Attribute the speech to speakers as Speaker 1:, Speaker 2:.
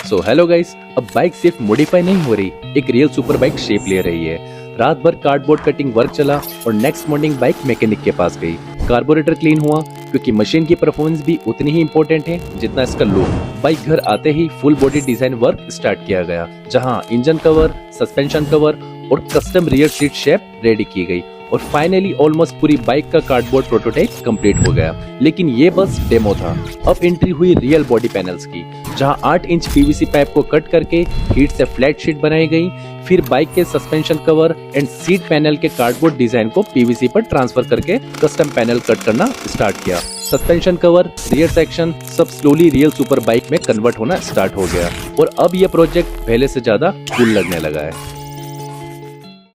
Speaker 1: So hello guys, अब bike सिर्फ modify नहीं हो रही, एक रियल सुपर बाइक शेप ले रही है। रात भर कार्डबोर्ड कटिंग वर्क चला और नेक्स्ट मॉर्निंग बाइक मैकेनिक के पास गई। कार्बोरेटर क्लीन हुआ क्योंकि मशीन की परफॉर्मेंस भी उतनी ही इंपॉर्टेंट है जितना इसका लुक। बाइक घर आते ही full body design work start किया गया, जहां इंजन कवर, सस्पेंशन कवर और custom rear seat shape ready की गई और फाइनली ऑलमोस्ट पूरी बाइक का कार्डबोर्ड प्रोटोटाइप कंप्लीट हो गया। लेकिन ये बस डेमो था। अब एंट्री हुई रियल बॉडी पैनल्स की, जहां 8 इंच पीवीसी पाइप को कट करके हीट से फ्लैट शीट बनाई गई। फिर बाइक के suspension cover and seat panel के कार्डबोर्ड डिजाइन को पीवीसी पर ट्रांसफर करके कस्टम पैनल कट करना स्टार्ट किया। सस्पेंशन कवर, रियर सेक्शन सब स्लोली रियल सुपर बाइक में कन्वर्ट होना स्टार्ट हो गया और अब यह प्रोजेक्ट पहले से ज्यादा कूल लगने लगा है।